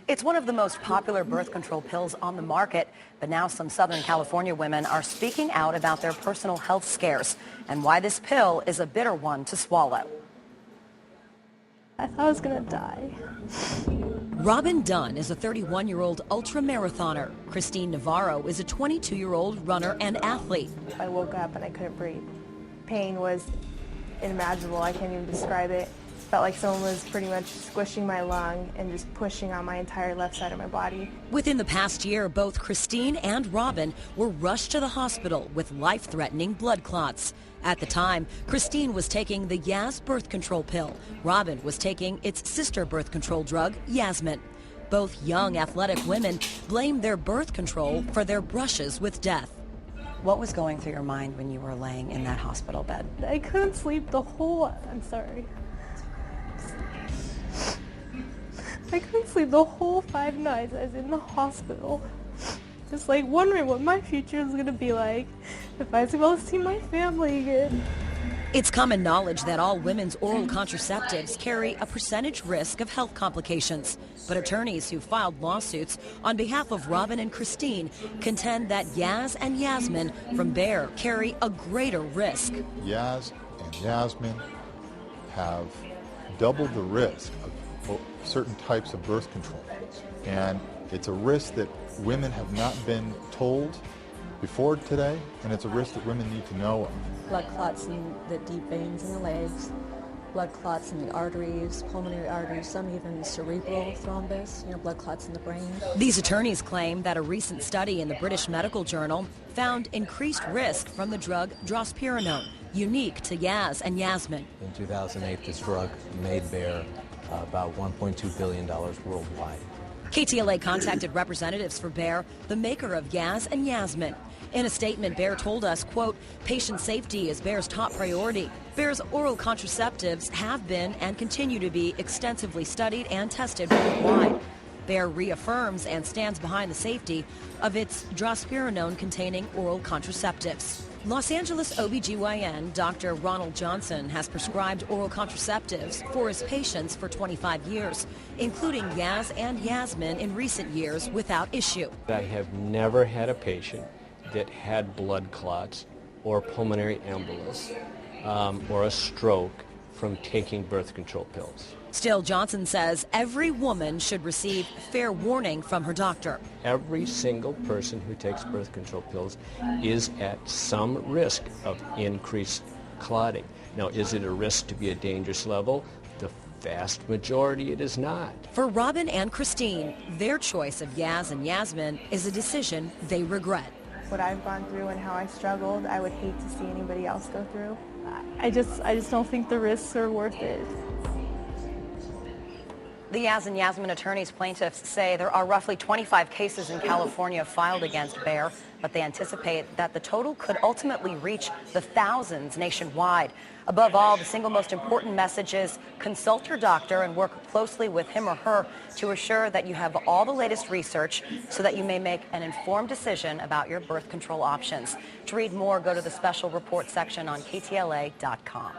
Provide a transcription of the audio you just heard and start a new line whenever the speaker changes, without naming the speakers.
It's one of the most popular birth control pills on the market, but now some Southern California women are speaking out about their personal health scares and why this pill is a bitter one to swallow.
I thought I was gonna die.
Robin Dunn is a 31-year-old ultra-marathoner. Christine Navarro is a 22-year-old runner and athlete.
I woke up and I couldn't breathe. Pain was unimaginable. I can't even describe it. Felt like someone was pretty much squishing my lung and just pushing on my entire left side of my body.
Within the past year, both Christine and Robin were rushed to the hospital with life-threatening blood clots. At the time, Christine was taking the YAZ birth control pill. Robin was taking its sister birth control drug, Yasmin. Both young, athletic women blamed their birth control for their brushes with death. What was going through your mind when you were laying in that hospital bed?
I couldn't sleep the whole... I'm sorry. I couldn't sleep the whole 5 nights I was in the hospital. Just like wondering what my future is going to be like, if I was able to see my family again.
It's common knowledge that all women's oral contraceptives carry a percentage risk of health complications. But attorneys who filed lawsuits on behalf of Robin and Christine contend that YAZ and Yasmin from Bayer carry a greater risk.
YAZ and Yasmin have doubled the risk of certain types of birth control. And it's a risk that women have not been told before today, and it's a risk that women need to know of.
Blood clots in the deep veins in the legs, blood clots in the arteries, pulmonary arteries, some even cerebral thrombus, blood clots in the brain.
These attorneys claim that a recent study in the British Medical Journal found increased risk from the drug drospirenone, unique to YAZ and Yasmin.
In 2008, this drug made Bayer about $1.2 billion worldwide.
KTLA contacted representatives for Bayer, the maker of YAZ and Yasmin. In a statement, Bayer told us, quote, patient safety is Bayer's top priority. Bayer's oral contraceptives have been and continue to be extensively studied and tested worldwide. Bayer reaffirms and stands behind the safety of its drospirenone-containing oral contraceptives. Los Angeles OBGYN Dr. Ronald Johnson has prescribed oral contraceptives for his patients for 25 years, including YAZ and Yasmin in recent years without issue.
I have never had a patient that had blood clots or pulmonary embolus or a stroke from taking birth control pills.
Still, Johnson says every woman should receive fair warning from her doctor.
Every single person who takes birth control pills is at some risk of increased clotting. Now, is it a risk to be a dangerous level? The vast majority it is not.
For Robin and Christine, their choice of YAZ and Yasmin is a decision they regret.
What I've gone through and how I struggled, I would hate to see anybody else go through. I just don't think the risks are worth it.
The YAZ and Yasmin attorneys plaintiffs say there are roughly 25 cases in California filed against Bayer, but they anticipate that the total could ultimately reach the thousands nationwide. Above all, the single most important message is consult your doctor and work closely with him or her to assure that you have all the latest research so that you may make an informed decision about your birth control options. To read more, go to the special report section on KTLA.com.